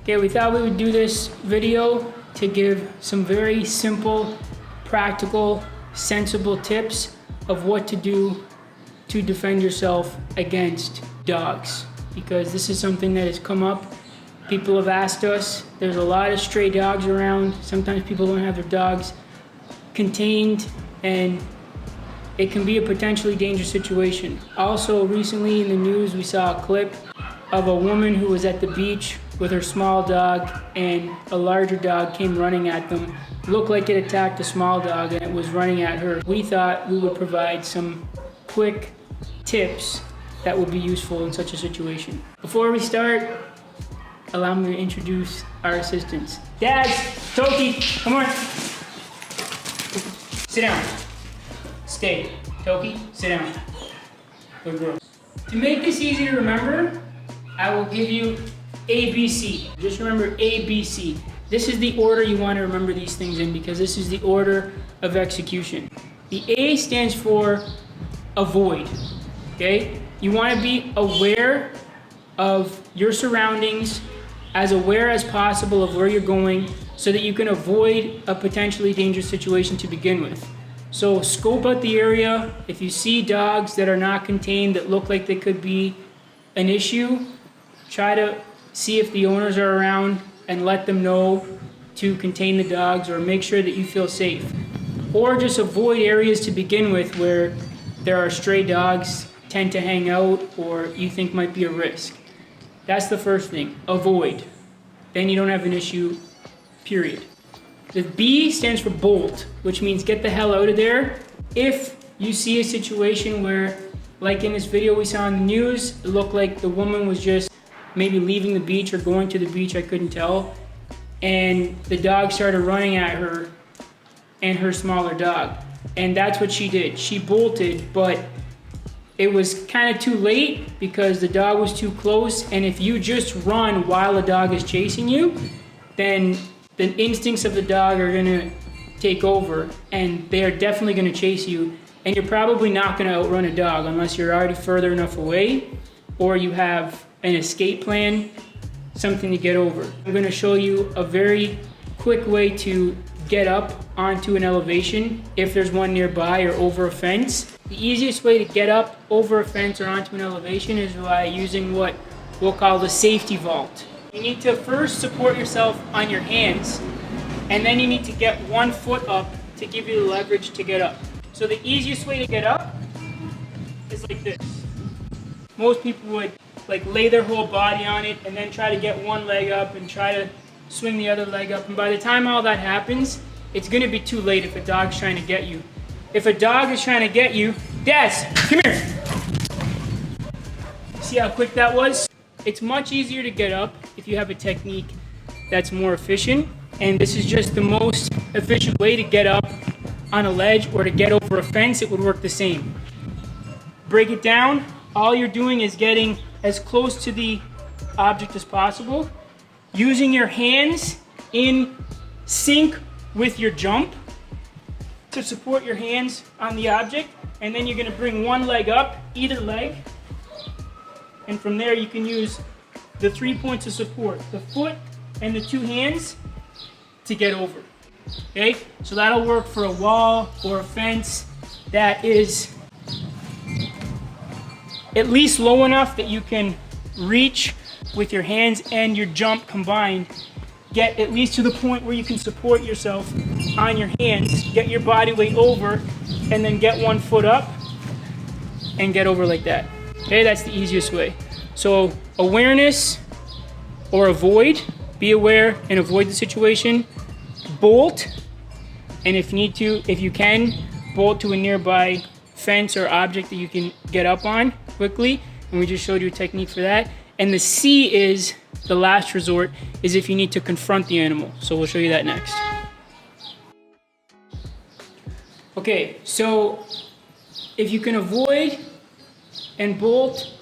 Okay, we thought we would do this video to give some very simple, practical, sensible tips of what to do to defend yourself against dogs. Because this is something that has come up. People have asked us. There's a lot of stray dogs around. Sometimes people don't have their dogs contained, and it can be a potentially dangerous situation. Also, recently in the news, we saw a clip of a woman who was at the beach with her small dog, and a larger dog came running at them. Looked like it attacked a small dog, and it was running at her. We thought we would provide some quick tips that would be useful in such a situation. Before we start, allow me to introduce our assistants. Dad, Toki, come on. Sit down. Stay. Toki, sit down. Good girl. To make this easy to remember, I will give you ABC. Just remember ABC. This is the order you want to remember these things in, because this is the order of execution. The A stands for avoid. Okay? You want to be aware of your surroundings, as aware as possible of where you're going, so that you can avoid a potentially dangerous situation to begin with. So scope out the area. If you see dogs that are not contained that look like they could be an issue, try to see if the owners are around and let them know to contain the dogs, or make sure that you feel safe. Or just avoid areas to begin with where there are stray dogs tend to hang out or you think might be a risk. That's the first thing, avoid. Then you don't have an issue, period. The B stands for bolt, which means get the hell out of there. If you see a situation where, like in this video we saw on the news, it looked like the woman was just maybe leaving the beach or going to the beach, I couldn't tell, and the dog started running at her and her smaller dog. And that's what she did. She bolted, but it was kind of too late because the dog was too close. And if you just run while the dog is chasing you, then the instincts of the dog are going to take over, and they are definitely going to chase you. And you're probably not going to outrun a dog unless you're already further enough away, or you have an escape plan, something to get over. I'm going to show you a very quick way to get up onto an elevation if there's one nearby, or over a fence. The easiest way to get up over a fence or onto an elevation is by using what we'll call the safety vault. You need to first support yourself on your hands, and then you need to get one foot up to give you the leverage to get up. So the easiest way to get up is like this. Most people would lay their whole body on it and then try to get one leg up and try to swing the other leg up. And by the time all that happens, it's going to be too late if a dog's trying to get you. If a dog is trying to get you, Daz, come here. See how quick that was? It's much easier to get up if you have a technique that's more efficient. And this is just the most efficient way to get up on a ledge or to get over a fence. It would work the same. Break it down. All you're doing is getting as close to the object as possible, using your hands in sync with your jump to support your hands on the object, and then you're going to bring one leg up, either leg, and from there you can use the 3 points of support, the foot and the two hands, to get over. Okay, so that'll work for a wall or a fence that is at least low enough that you can reach with your hands and your jump combined. Get at least to the point where you can support yourself on your hands, get your body weight over, and then get one foot up and get over like that. Okay, that's the easiest way. So awareness or avoid, be aware and avoid the situation. Bolt, and if you can, bolt to a nearby fence or object that you can get up on quickly, and we just showed you a technique for that. And the C is the last resort, is if you need to confront the animal. So we'll show you that next. Okay, so if you can avoid and bolt,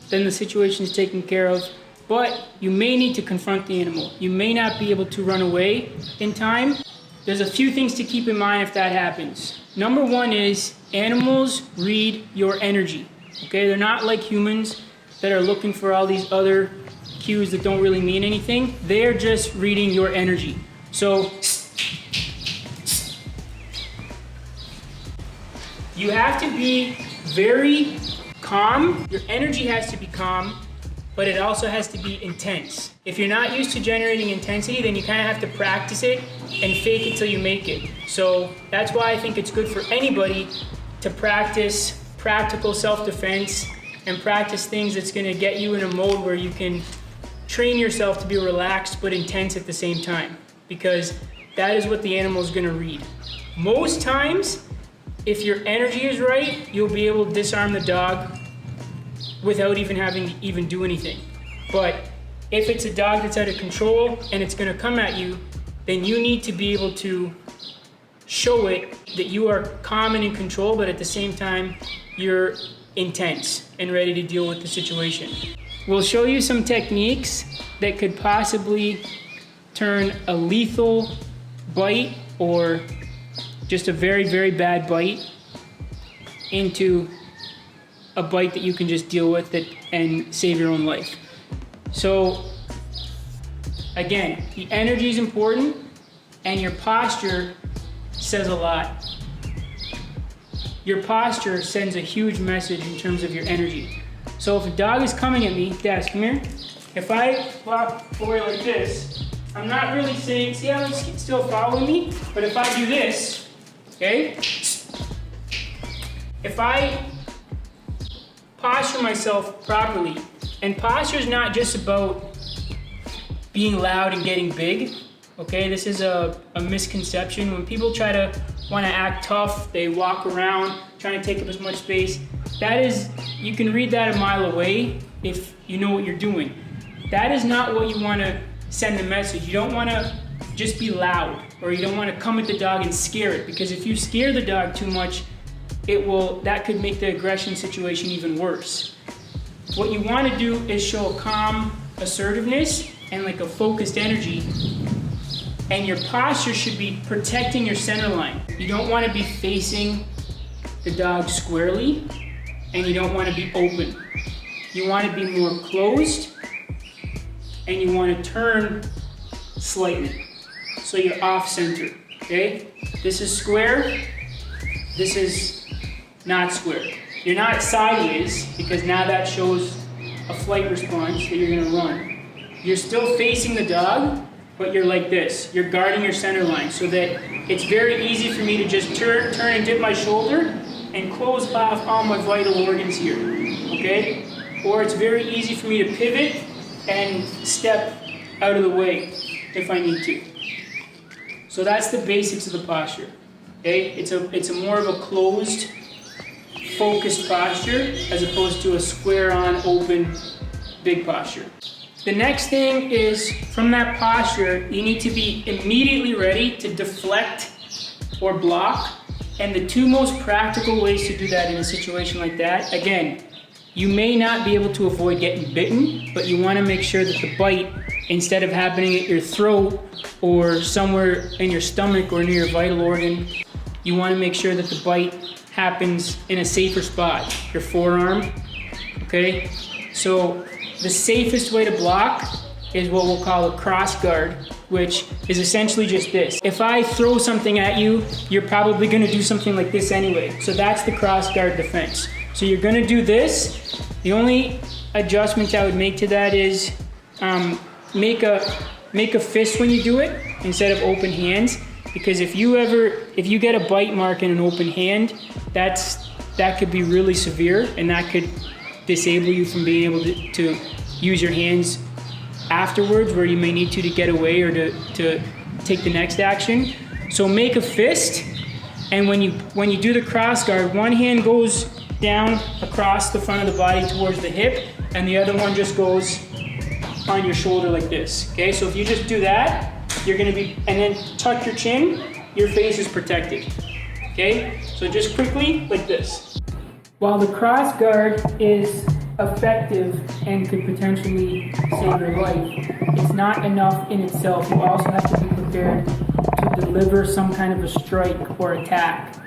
then the situation is taken care of. But you may need to confront the animal. You may not be able to run away in time. There's a few things to keep in mind if that happens. Number one is animals read your energy. Okay, they're not like humans that are looking for all these other cues that don't really mean anything. They're just reading your energy. So you have to be very calm. Your energy has to be calm, but it also has to be intense. If you're not used to generating intensity, then you kind of have to practice it and fake it till you make it. So that's why I think it's good for anybody to practice practical self-defense and practice things that's gonna get you in a mode where you can train yourself to be relaxed but intense at the same time, because that is what the animal is gonna read. Most times, if your energy is right, you'll be able to disarm the dog without even having to even do anything. But if it's a dog that's out of control and it's gonna come at you, then you need to be able to show it that you are calm and in control, but at the same time, you're intense and ready to deal with the situation. We'll show you some techniques that could possibly turn a lethal bite or just a very, very bad bite into a bite that you can just deal with it and save your own life. So again, the energy is important and your posture says a lot. Your posture sends a huge message in terms of your energy. So if a dog is coming at me, Daz, come here. If I walk away like this, I'm not really saying, see how it's still following me? But if I do this, okay? If I posture myself properly, and posture is not just about being loud and getting big, okay? This is a misconception. When people try to want to act tough, they walk around trying to take up as much space. That is, you can read that a mile away if you know what you're doing. That is not what you want to send the message. You don't want to just be loud, or you don't want to come at the dog and scare it, because if you scare the dog too much, that could make the aggression situation even worse. What you want to do is show a calm assertiveness and like a focused energy, and your posture should be protecting your center line. You don't want to be facing the dog squarely, and you don't want to be open. You want to be more closed, and you want to turn slightly, so you're off center, okay? This is square, this is not square. You're not sideways, because now that shows a flight response that you're gonna run. You're still facing the dog, but you're like this. You're guarding your center line, so that it's very easy for me to just turn and dip my shoulder and close off all my vital organs here, okay? Or it's very easy for me to pivot and step out of the way if I need to. So that's the basics of the posture, okay? It's a more of a closed, focused posture as opposed to a square-on, open, big posture. The next thing is, from that posture, you need to be immediately ready to deflect or block. And the two most practical ways to do that in a situation like that, again, you may not be able to avoid getting bitten, but you want to make sure that the bite, instead of happening at your throat or somewhere in your stomach or near your vital organ, you want to make sure that the bite happens in a safer spot, your forearm, okay? So the safest way to block is what we'll call a cross guard, which is essentially just this. If I throw something at you, you're probably gonna do something like this anyway. So that's the cross guard defense. So you're gonna do this. The only adjustment I would make to that is make a fist when you do it instead of open hands. Because if you get a bite mark in an open hand, that could be really severe, and that could disable you from being able to use your hands afterwards, where you may need to get away or to take the next action. So make a fist, and when you do the cross guard, one hand goes down across the front of the body towards the hip, and the other one just goes on your shoulder like this. Okay, so if you just do that, you're gonna be, and then tuck your chin, your face is protected. Okay, so just quickly like this. While the cross guard is effective and could potentially save your life, it's not enough in itself. You also have to be prepared to deliver some kind of a strike or attack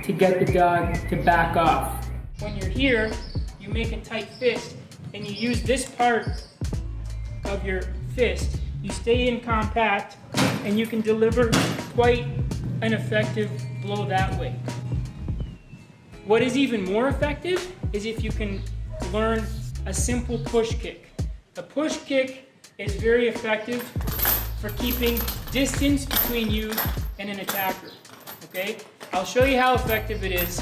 to get the dog to back off. When you're here, you make a tight fist and you use this part of your fist, you stay in compact, and you can deliver quite an effective blow that way. What is even more effective is if you can learn a simple push kick. A push kick is very effective for keeping distance between you and an attacker, okay? I'll show you how effective it is,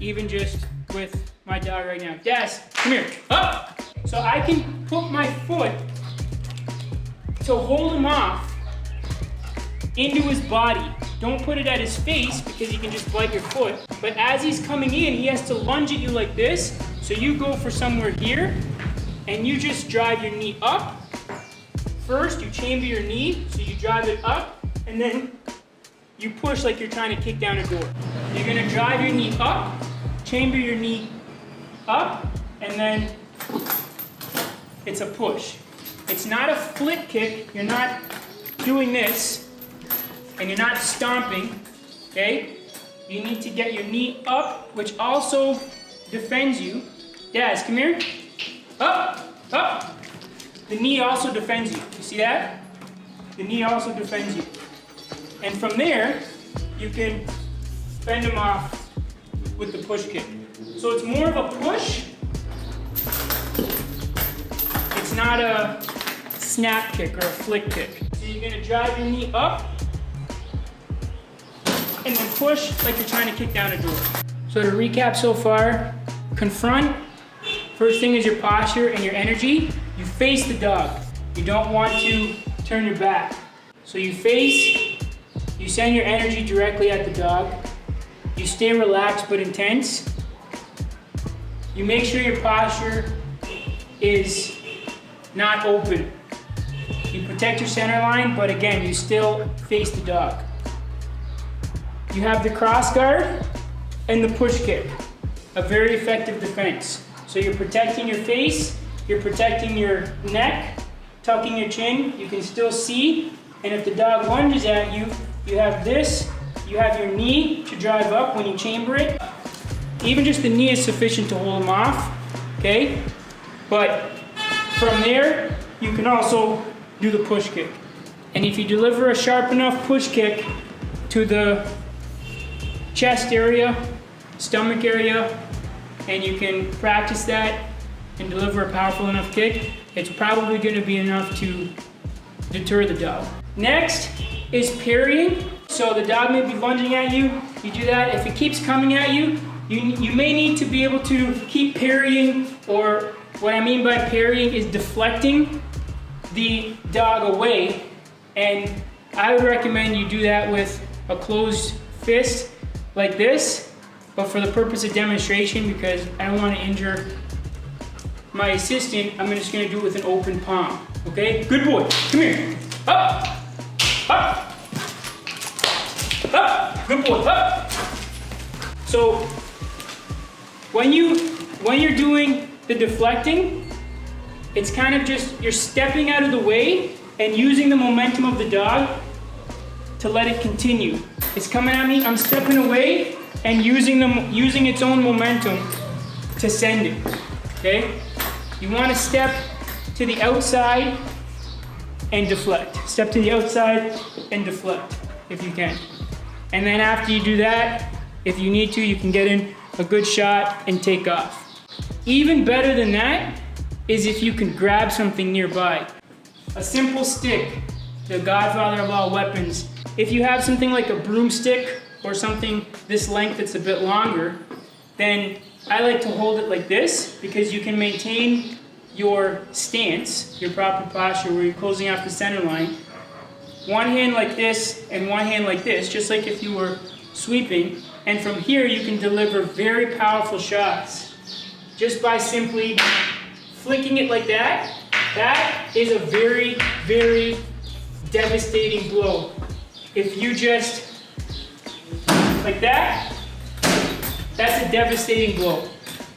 even just with my dog right now. Daz, come here, up! So I can put my foot to hold him off into his body. Don't put it at his face because he can just bite your foot. But as he's coming in, he has to lunge at you like this. So you go for somewhere here and you just drive your knee up. First, you chamber your knee, so you drive it up, and then you push like you're trying to kick down a door. You're gonna drive your knee up, chamber your knee up, and then it's a push. It's not a flip kick. You're not doing this, and you're not stomping, okay? You need to get your knee up, which also defends you. Daz, come here. Up, up. The knee also defends you. You see that? The knee also defends you. And from there, you can fend him off with the push kick. So it's more of a push. It's not a snap kick or a flick kick. So you're gonna drive your knee up and then push like you're trying to kick down a door. So to recap so far, confront. First thing is your posture and your energy. You face the dog. You don't want to turn your back. So you face, you send your energy directly at the dog. You stay relaxed but intense. You make sure your posture is not open. You protect your center line, but again, you still face the dog. You have the cross guard and the push kick, a very effective defense. So you're protecting your face, you're protecting your neck, tucking your chin, you can still see, and if the dog lunges at you, you have this, you have your knee to drive up when you chamber it. Even just the knee is sufficient to hold him off, okay? But from there, you can also do the push kick. And if you deliver a sharp enough push kick to the chest area, stomach area, and you can practice that and deliver a powerful enough kick, it's probably going to be enough to deter the dog. Next is parrying. So the dog may be lunging at you, you do that. If it keeps coming at you, you may need to be able to keep parrying, or what I mean by parrying is deflecting the dog away, and I would recommend you do that with a closed fist like this, but for the purpose of demonstration, because I don't want to injure my assistant, I'm just going to do it with an open palm, okay? Good boy, come here, up, up, up, good boy, up. So when you're doing the deflecting, it's kind of just, you're stepping out of the way and using the momentum of the dog to let it continue. It's coming at me, I'm stepping away and using its own momentum to send it, okay? You want to step to the outside and deflect. Step to the outside and deflect, if you can. And then after you do that, if you need to, you can get in a good shot and take off. Even better than that is if you can grab something nearby. A simple stick, the godfather of all weapons. If you have something like a broomstick or something this length that's a bit longer, then I like to hold it like this because you can maintain your stance, your proper posture where you're closing off the center line. One hand like this and one hand like this, just like if you were sweeping. And from here you can deliver very powerful shots just by simply flicking it like that. That is a very, very devastating blow. If you just, like that, that's a devastating blow.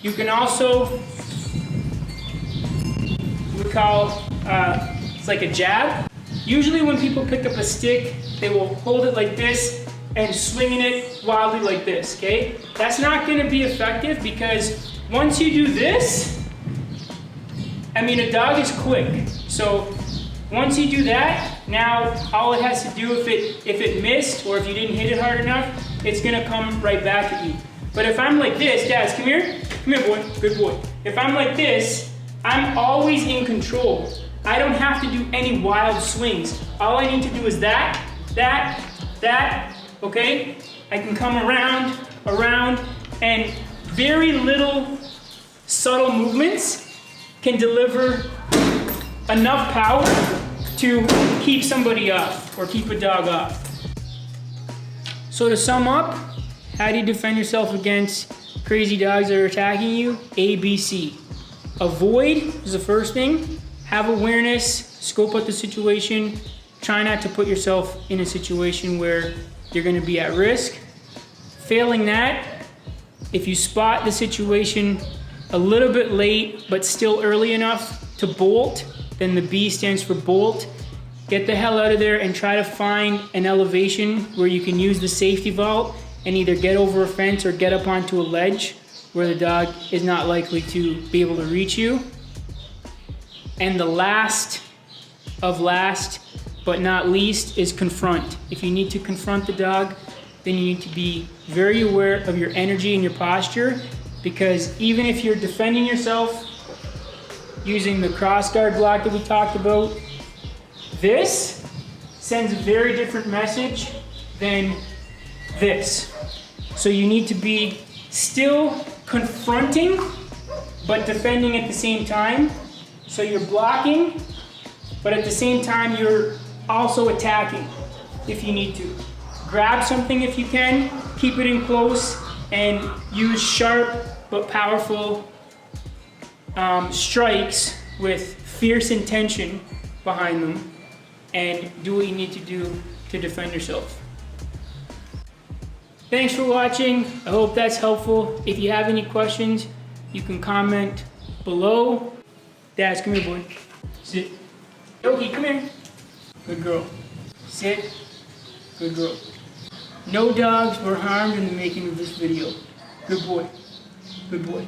You can also, we call, it's like a jab. Usually when people pick up a stick, they will hold it like this and swinging it wildly like this, okay? That's not gonna be effective because once you do this, I mean, a dog is quick. So Once you do that, now all it has to do, if it missed or if you didn't hit it hard enough, it's gonna come right back at you. But if I'm like this, Daz, come here boy, good boy. If I'm like this, I'm always in control. I don't have to do any wild swings. All I need to do is that, okay? I can come around, and very little subtle movements can deliver enough power to keep somebody off or keep a dog off. So to sum up, how do you defend yourself against crazy dogs that are attacking you? ABC. Avoid is the first thing. Have awareness, scope out the situation. Try not to put yourself in a situation where you're gonna be at risk. Failing that, if you spot the situation a little bit late, but still early enough to bolt, then the B stands for bolt. Get the hell out of there and try to find an elevation where you can use the safety vault and either get over a fence or get up onto a ledge where the dog is not likely to be able to reach you. And the last but not least is confront. If you need to confront the dog, then you need to be very aware of your energy and your posture, because even if you're defending yourself using the cross guard block that we talked about, this sends a very different message than this. So you need to be still confronting, but defending at the same time. So you're blocking, but at the same time you're also attacking if you need to. Grab something if you can, keep it in close, and use sharp but powerful strikes with fierce intention behind them, and do what you need to do to defend yourself. Thanks for watching. I hope that's helpful. If you have any questions, you can comment below. Daz, come here, boy. Sit. Yogi, come here. Good girl. Sit. Good girl. No dogs were harmed in the making of this video. Good boy. Good boy.